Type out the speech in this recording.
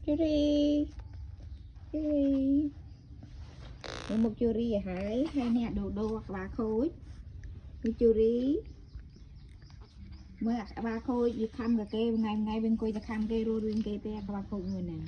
Churi một churi hãy hay nè đồ và khối churi mới ba khôi đi thăm cái ngày ngày bên coiจะthăm cái rồi bên cái te ba khôi người nè